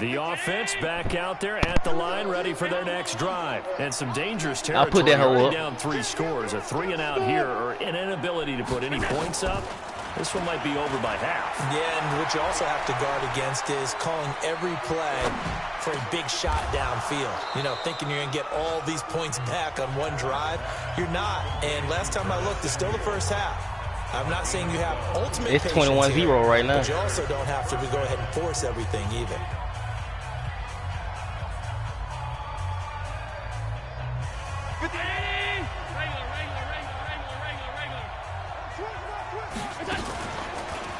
The offense back out there at the line, ready for their next drive. And some dangerous territory. I'll put that hole up. Down 3 scores, a 3-and-out here, or an inability to put any points up. This one might be over by half. Yeah, and what you also have to guard against is calling every play for a big shot downfield. You know, thinking you're going to get all these points back on one drive. You're not. And last time I looked, it's still the first half. I'm not saying you have ultimate patience. It's 21-0 right now. But you also don't have to go ahead and force everything either.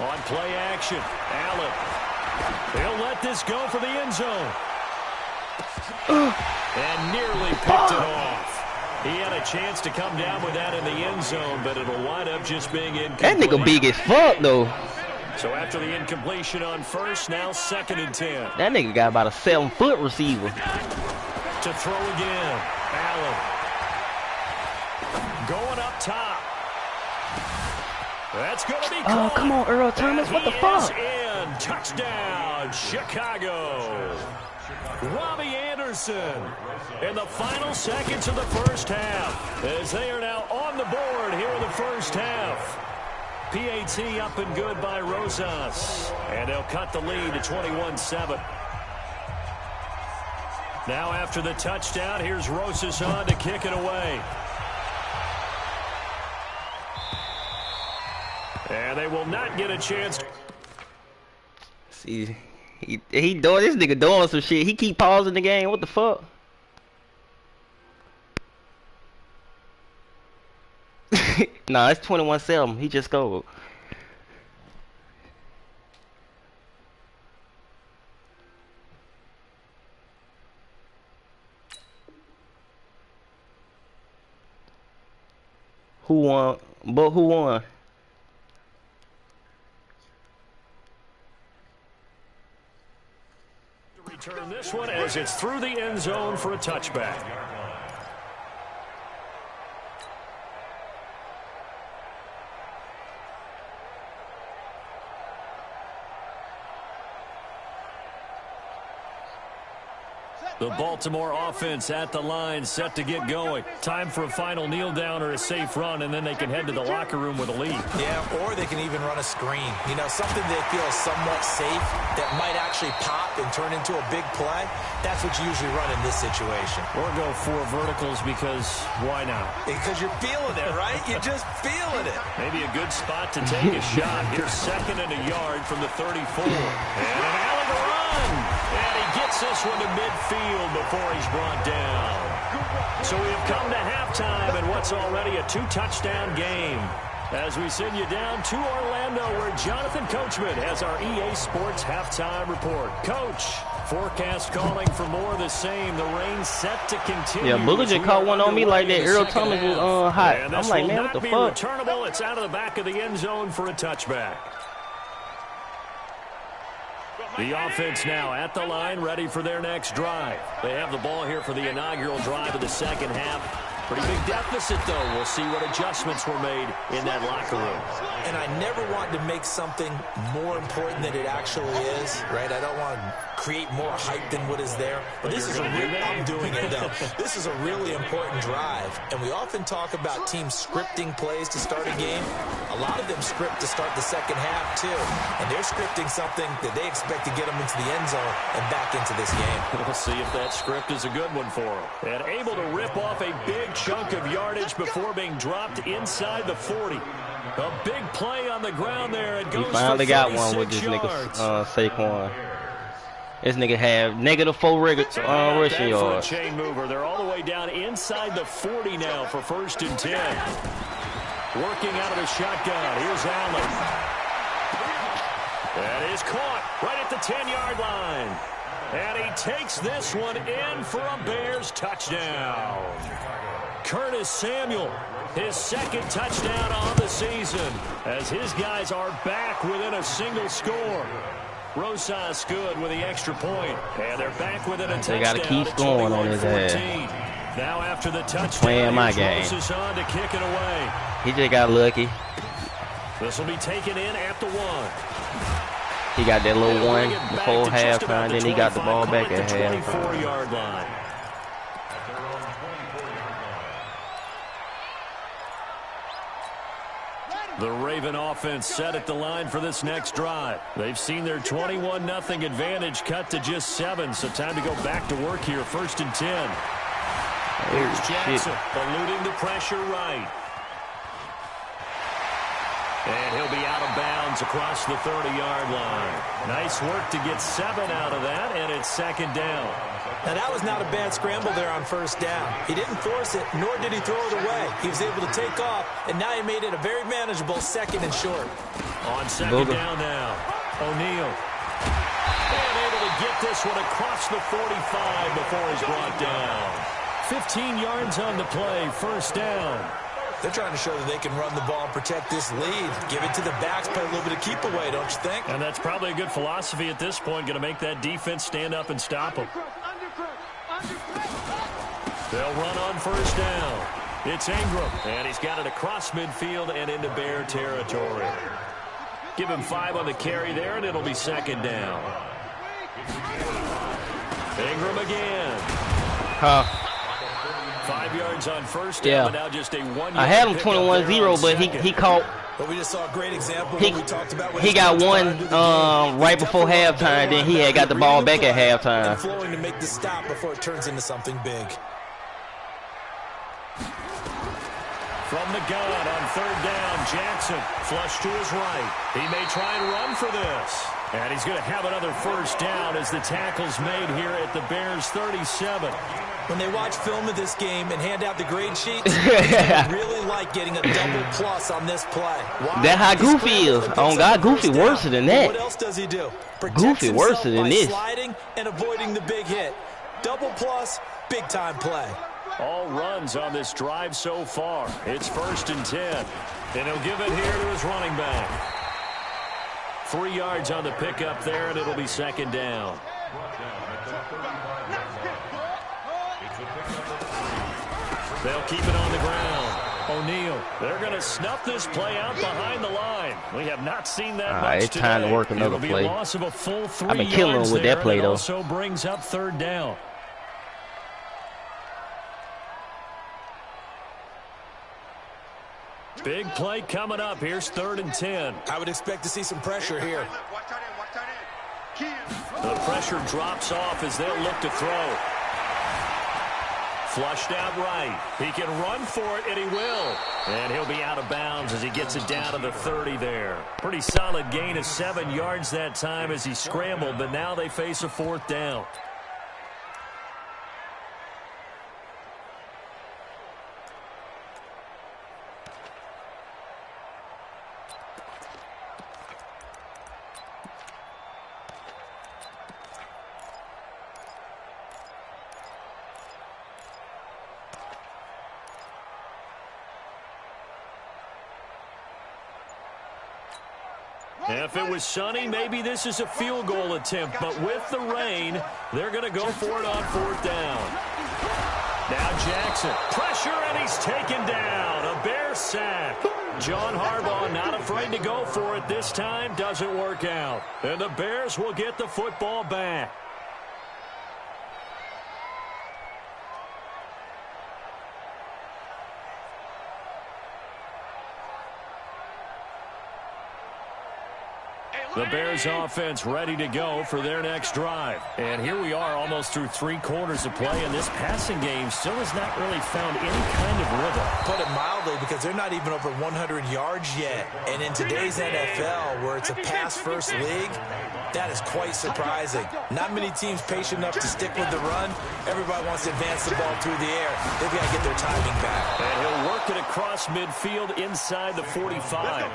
On play action, Allen. He'll let this go for the end zone. And nearly picked it off. He had a chance to come down with that in the end zone, but it'll wind up just being incomplete. That nigga big as fuck, though. So after the incompletion on first, now 2nd and 10. That nigga got about a 7-foot receiver. To throw again, Allen. Going up top. That's going to be caught. Oh, come on, Earl Thomas. What the fuck? In. Touchdown, Chicago. Robbie Anderson in the final seconds of the first half as they are now on the board here in the first half. PAT up and good by Rosas, and they'll cut the lead to 21-7. Now after the touchdown, here's Rosas on to kick it away. And they will not get a chance. See, he doing this nigga doing some shit. He keep pausing the game. What the fuck? Nah, it's 21-7. He just scored. Who won? But who won? Return this one as it's through the end zone for a touchback. The Baltimore offense at the line, set to get going. Time for a final kneel down or a safe run, and then they can head to the locker room with a lead. Yeah, or they can even run a screen. You know, something they feel is somewhat safe that might actually pop and turn into a big play. That's what you usually run in this situation. Or go 4 verticals because why not? Because you're feeling it, right? You're just feeling it. Maybe a good spot to take a shot. Here's 2nd and a yard from the 34. And an alley to run. And he gets this one to midfield before he's brought down. So we have come to halftime in what's already a 2-touchdown game. As we send you down to Orlando, where Jonathan Coachman has our EA Sports halftime report. Coach, forecast calling for more of the same. The rain set to continue. Yeah, Booger just caught one on me like that. Earl Thomas was hot. I'm like, man, what the fuck? Returnable. It's out of the back of the end zone for a touchback. The offense now at the line, ready for their next drive. They have the ball here for the inaugural drive of the second half. Pretty big deficit, though. We'll see what adjustments were made in that locker room. And I never want to make something more important than it actually is, right? I don't want to create more hype than what is there. But this is I'm doing it, though. This is a really important drive. And we often talk about teams scripting plays to start a game. A lot of them script to start the second half, too. And they're scripting something that they expect to get them into the end zone and back into this game. We'll see if that script is a good one for them. And able to rip off a big chunk of yardage before being dropped inside the 40. A big play on the ground there. It goes he finally for got one with this nigga Saquon. This nigga have -4 rushing yards. Chain mover. They're all the way down inside the 40 now for 1st and 10. Working out of the shotgun. Here's Allen. That is caught right at the 10-yard line. And he takes this one in for a Bears touchdown. Curtis Samuel, his 2nd touchdown on the season, as his guys are back within a single score. Rosas good with the extra point, and they're back within a touchdown. They got to keep scoring on his ass. Now after the touchdown, playing my game. Rosas on to kick it away. He just got lucky. This will be taken in at the 1. He got that little one before halftime, then he got the ball back at halftime. 24-yard line. The Raven offense set at the line for this next drive. They've seen their 21-0 advantage cut to just 7, so time to go back to work here. 1st and 10. Here's Jackson eluding the pressure right. And he'll be out of bounds across the 30-yard line. Nice work to get 7 out of that, and it's 2nd down. Now, that was not a bad scramble there on 1st down. He didn't force it, nor did he throw it away. He was able to take off, and now he made it a very manageable 2nd and short. On 2nd down now, O'Neal. And able to get this one across the 45 before he's brought down. 15 yards on the play, 1st down. They're trying to show that they can run the ball and protect this lead. Give it to the backs, play a little bit of keep away, don't you think? And that's probably a good philosophy at this point, going to make that defense stand up and stop them. They'll run on 1st down. It's Ingram, and he's got it across midfield and into Bear territory. Give him 5 on the carry there, and it'll be 2nd down. Ingram again. 5 yards on 1st down, but now just a 1-yard. I had him 21-0, but he caught. But we just saw a great example of what we talked about. He got one right before halftime, then he had got the ball back at halftime. Flowing to make the stop before it turns into something big. From the gun on 3rd down, Jackson flush to his right. He may try and run for this. And he's going to have another 1st down as the tackle's made here at the Bears' 37. When they watch film of this game and hand out the grade sheets, they really like getting a double plus on this play. Why? That's how Goofy is. Oh, God, Goofy worse than that. What else does he do? Goofy worse than this. Sliding and avoiding the big hit. Double plus, big time play. All runs on this drive so far. It's 1st and 10. And he'll give it here to his running back. 3 yards on the pickup there, and it'll be 2nd down. They'll keep it on the ground. O'Neal, they're going to snuff this play out behind the line. We have not seen that much it's time today. to work another play. It'll be a loss of a full 3 I've been killing him with that play, though. Also brings up 3rd down. Big play coming up. Here's 3rd and 10. I would expect to see some pressure here. The pressure drops off as they'll look to throw. Flushed out right. He can run for it, and he will. And he'll be out of bounds as he gets it down to the 30 there. Pretty solid gain of 7 yards that time as he scrambled, but now they face a 4th down. If it was sunny, maybe this is a field goal attempt. But with the rain, they're going to go for it on 4th down. Now Jackson. Pressure, and he's taken down. A Bear sack. John Harbaugh not afraid to go for it this time. Doesn't work out. And the Bears will get the football back. The Bears offense ready to go for their next drive. And here we are almost through 3 quarters of play, and this passing game still has not really found any kind of rhythm. Put it mildly, because they're not even over 100 yards yet. And in today's NFL, where it's a pass-first league, that is quite surprising. Not many teams patient enough to stick with the run. Everybody wants to advance the ball through the air. They've got to get their timing back. And he'll work it across midfield inside the 45.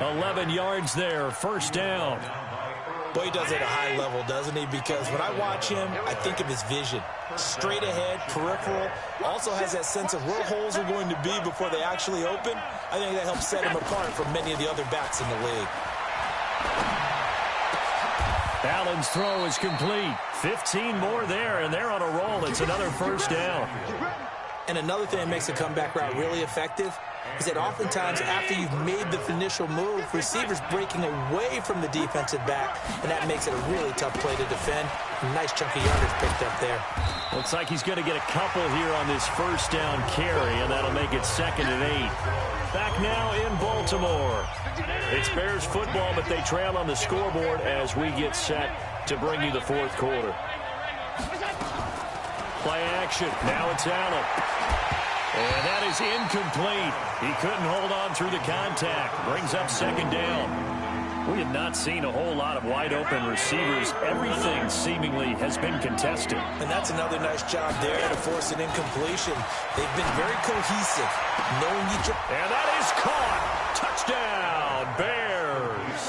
11 yards there, 1st down. Boy, he does it at a high level, doesn't he? Because when I watch him, I think of his vision. Straight ahead, peripheral. Also has that sense of where holes are going to be before they actually open. I think that helps set him apart from many of the other backs in the league. Allen's throw is complete. 15 more there, and they're on a roll. It's another 1st down. And another thing that makes a comeback route really effective, is that oftentimes after you've made the initial move, receivers breaking away from the defensive back, and that makes it a really tough play to defend. A nice chunk of yardage picked up there. Looks like he's going to get a couple here on this first down carry, and that'll make it 2nd and 8. Back now in Baltimore. It's Bears football, but they trail on the scoreboard as we get set to bring you the 4th quarter. Play action. Now it's Allen. And that is incomplete. He couldn't hold on through the contact. Brings up 2nd down. We have not seen a whole lot of wide-open receivers. Everything seemingly has been contested. And that's another nice job there to force an incompletion. They've been very cohesive, knowing each other. And that is caught. Touchdown, Bears.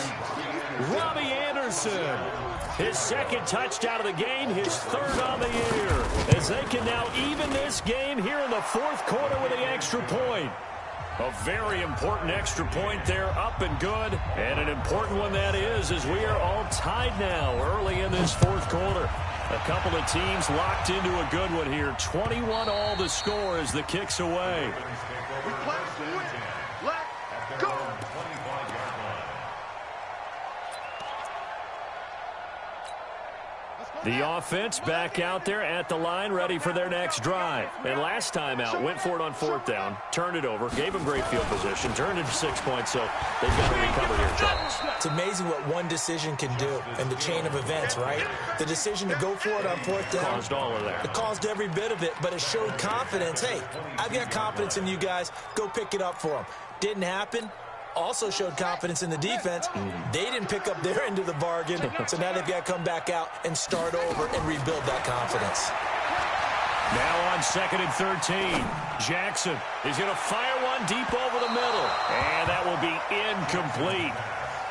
Robbie Anderson. His 2nd touchdown of the game, his 3rd on the year. As they can now even this game here in the 4th quarter with the extra point. A very important extra point there, up and good. And an important one that is, as we are all tied now early in this 4th quarter. A couple of teams locked into a good one here. 21 all the score as the kick's away. Let's go. The offense back out there at the line, ready for their next drive. And last time out, went for it on 4th down, turned it over, gave them great field position, turned it to 6 points, so they've got to recover here, Charles. It's amazing what one decision can do in the chain of events, right? The decision to go for it on 4th down. Caused all of that. It caused every bit of it, but it showed confidence. Hey, I've got confidence in you guys. Go pick it up for them. Didn't happen. Also showed confidence in the defense. They didn't pick up their end of the bargain, so now they've got to come back out and start over and rebuild that confidence. Now on 2nd and 13, Jackson is going to fire one deep over the middle, and that will be incomplete.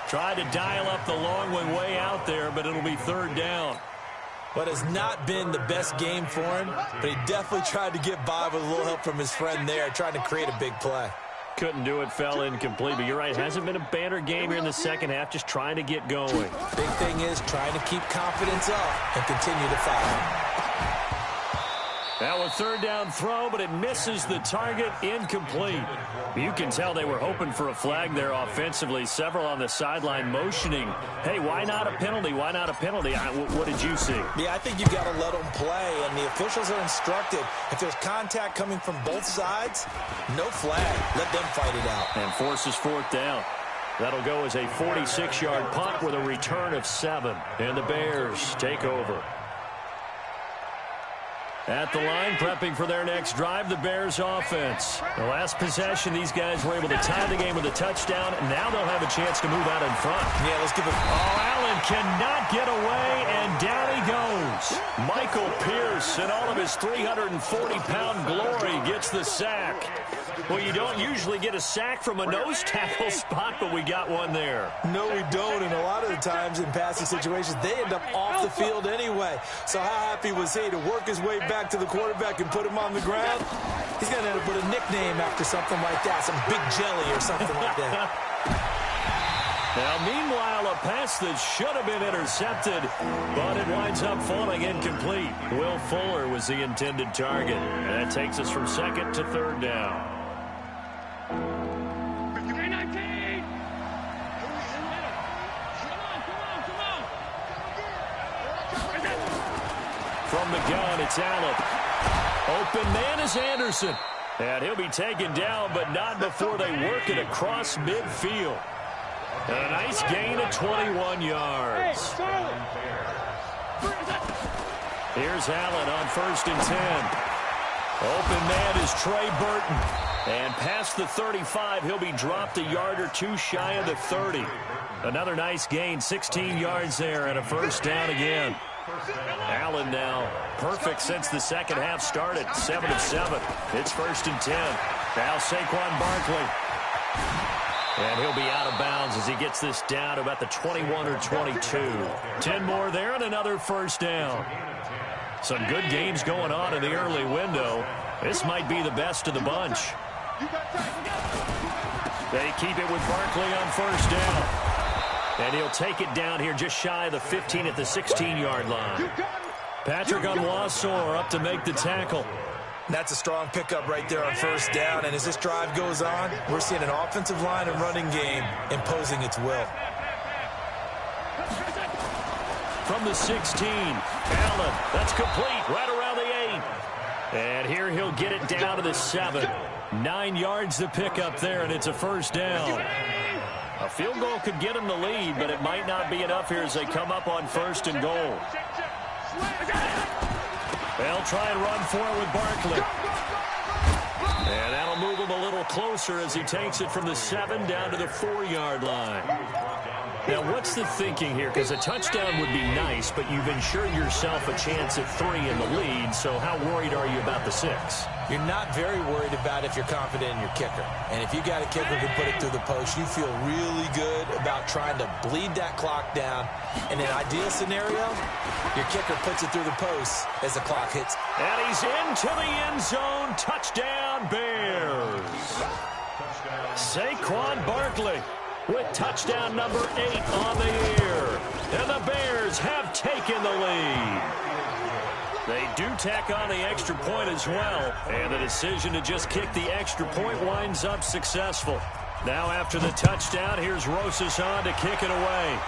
Tried to dial up the long one way out there, but it'll be 3rd down. What has not been the best game for him, but he definitely tried to get by with a little help from his friend there, trying to create a big play. Couldn't do it, fell incomplete. But you're right, it hasn't been a banner game here in the 2nd half, just trying to get going. Big thing is trying to keep confidence up and continue to fire. Now a 3rd down throw, but it misses the target, incomplete. You can tell they were hoping for a flag there offensively. Several on the sideline motioning, hey, why not a penalty? Why not a penalty? What did you see? Yeah, I think you've got to let them play, and the officials are instructed. If there's contact coming from both sides, no flag. Let them fight it out. And forces 4th down. That'll go as a 46-yard punt with a return of 7. And the Bears take over. At the line, prepping for their next drive, the Bears offense. The last possession, these guys were able to tie the game with a touchdown. Now they'll have a chance to move out in front. Yeah, let's give it. Oh, Allen cannot get away, and down he goes. Michael Pierce, in all of his 340-pound glory, gets the sack. Well, you don't usually get a sack from a nose tackle spot, but we got one there. No, we don't, and a lot of the times in passing situations, they end up off the field anyway. So how happy was he to work his way back to the quarterback and put him on the ground? He's going to end up with a nickname after something like that, some Big Jelly or something like that. Now, meanwhile, a pass that should have been intercepted, but it winds up falling incomplete. Will Fuller was the intended target, and that takes us from 2nd to 3rd down. From the gun, it's Allen. Open man is Anderson. And he'll be taken down, but not before they work it across midfield. And a nice gain of 21 yards. Here's Allen on 1st and 10. Open man is Trey Burton. And past the 35, he'll be dropped a yard or two shy of the 30. Another nice gain, 16 yards there, and a 1st down again. Allen now perfect since the 2nd half started, 7 of 7. It's 1st and 10. Now Saquon Barkley. And he'll be out of bounds as he gets this down to about the 21 or 22. 10 more there and another 1st down. Some good games going on in the early window. This might be the best of the bunch. They keep it with Barkley on 1st down. And he'll take it down here just shy of the 15 at the 16-yard line. Patrick Onwuasor up to make the tackle. That's a strong pickup right there on first down, and as this drive goes on, we're seeing an offensive line and running game imposing its will. From the 16, Allen, that's complete, right around the 8. And here he'll get it down to the 7. 9 yards to pick up there, and it's a first down. A field goal could get him the lead, but it might not be enough here as they come up on first and goal. They'll try and run for it with Barkley. And that'll move him a little closer as he takes it from the 7 down to the 4-yard line. Now, what's the thinking here? Because a touchdown would be nice, but you've ensured yourself a chance at 3 in the lead, so how worried are you about the 6? You're not very worried about if you're confident in your kicker. And if you got a kicker who put it through the post, you feel really good about trying to bleed that clock down. In an ideal scenario, your kicker puts it through the post as the clock hits. And he's into the end zone. Touchdown, Bears. Saquon Barkley with touchdown number 8 on the year. And the Bears have taken the lead. They do tack on the extra point as well. And the decision to just kick the extra point winds up successful. Now after the touchdown, here's Rosas on to kick it away.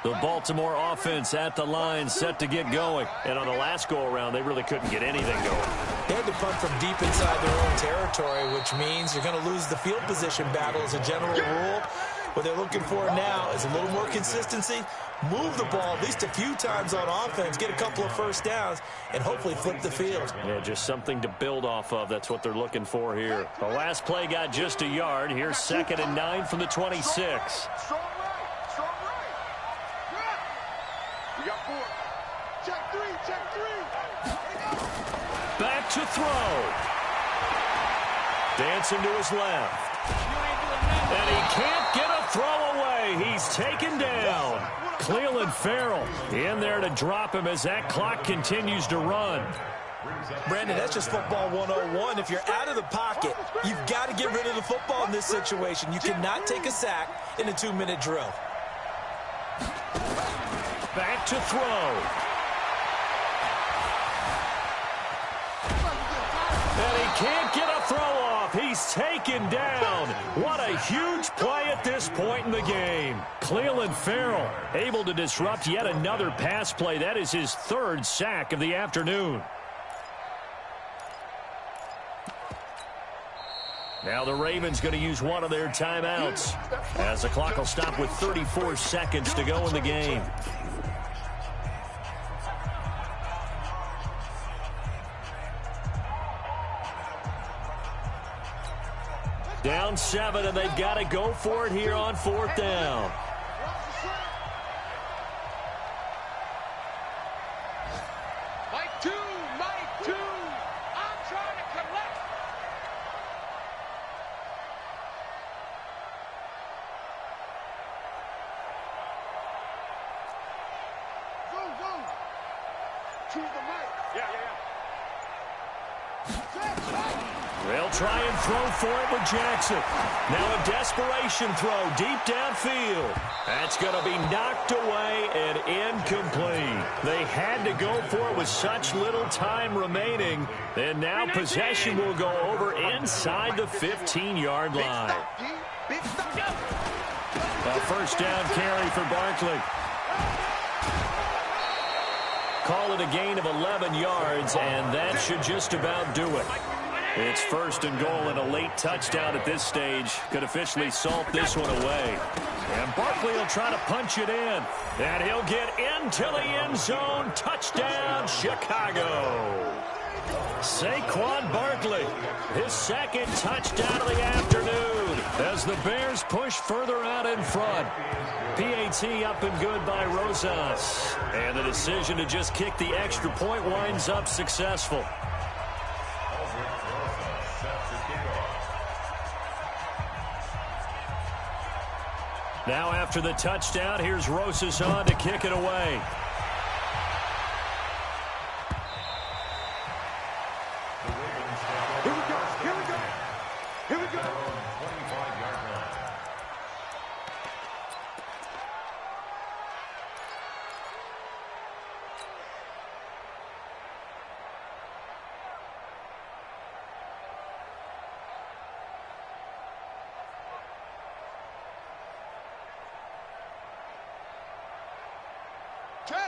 The Baltimore offense at the line, set to get going. And on the last go-around, they really couldn't get anything going. They had to punt from deep inside their own territory, which means you're going to lose the field position battle as a general rule. What they're looking for now is a little more consistency, move the ball at least a few times on offense, get a couple of first downs, and hopefully flip the field. Yeah, just something to build off of. That's what they're looking for here. The last play got just a yard. Here's 2nd and 9 from the 26. Back to throw. Dancing to his left. And he can't get a throw away. He's taken down. Cleveland Farrell in there to drop him as that clock continues to run. Brandon, that's just football 101. If you're out of the pocket, you've got to get rid of the football in this situation. You cannot take a sack in a 2-minute drill. Back to throw. And he can't get a throw off. He's taken down. What a huge play at this point in the game. Cleveland Farrell able to disrupt yet another pass play. That is his 3rd sack of the afternoon. Now the Ravens going to use one of their timeouts as the clock will stop with 34 seconds to go in the game. Down 7, and they've got to go for it here on 4th down. Mike 2, I'm trying to collect. Go. Choose the mic. Yeah. They'll try and throw for it with Jackson. Now a desperation throw deep downfield. That's going to be knocked away and incomplete. They had to go for it with such little time remaining. And now possession will go over inside the 15-yard line. A first down carry for Barkley. Call it a gain of 11 yards, and that should just about do it. It's 1st and goal, and a late touchdown at this stage could officially salt this one away. And Barkley will try to punch it in. And he'll get into the end zone. Touchdown, Chicago. Saquon Barkley, his 2nd touchdown of the afternoon as the Bears push further out in front. PAT up and good by Rosas. And the decision to just kick the extra point winds up successful. Now after the touchdown, here's Rosas on to kick it away. Here we go.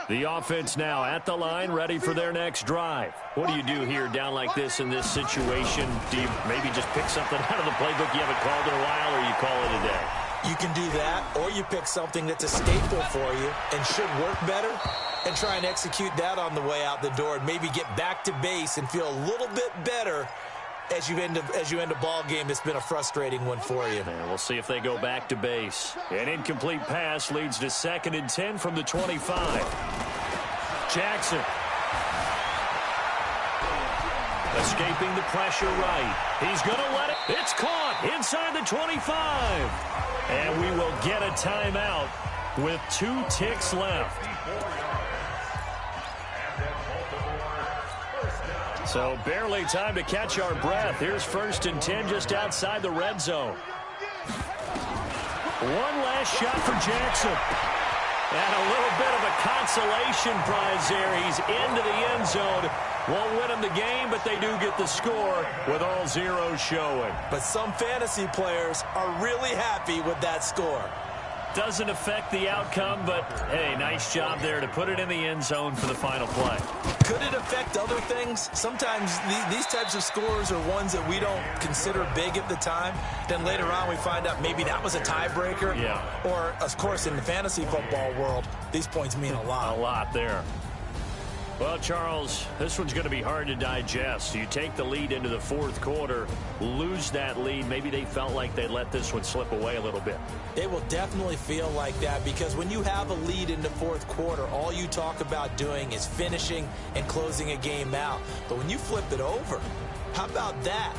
The offense now at the line, ready for their next drive. What do you do here down like this in this situation? Do you maybe just pick something out of the playbook you haven't called in a while, or you call it a day? You can do that, or you pick something that's a staple for you and should work better and try and execute that on the way out the door and maybe get back to base and feel a little bit better as you end a ball game that's been a frustrating one for you. And we'll see if they go back to base. An incomplete pass leads to 2nd and 10 from the 25. Jackson. Escaping the pressure right. He's going to let it. It's caught inside the 25. And we will get a timeout with 2 ticks left. So barely time to catch our breath. Here's 1st and 10 just outside the red zone. One last shot for Jackson. And a little bit of a consolation prize there. He's into the end zone. Won't win them the game, but they do get the score with all zeros showing. But some fantasy players are really happy with that score. Doesn't affect the outcome, but, hey, nice job there to put it in the end zone for the final play. Could it affect other things? Sometimes these types of scores are ones that we don't consider big at the time. Then later on we find out maybe that was a tiebreaker. Yeah. Or, of course, in the fantasy football world, these points mean a lot. A lot there. Well, Charles, this one's going to be hard to digest. You take the lead into the 4th quarter, lose that lead. Maybe they felt like they let this one slip away a little bit. It will definitely feel like that because when you have a lead in the 4th quarter, all you talk about doing is finishing and closing a game out. But when you flip it over, how about that?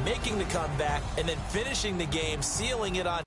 Making the comeback and then finishing the game, sealing it on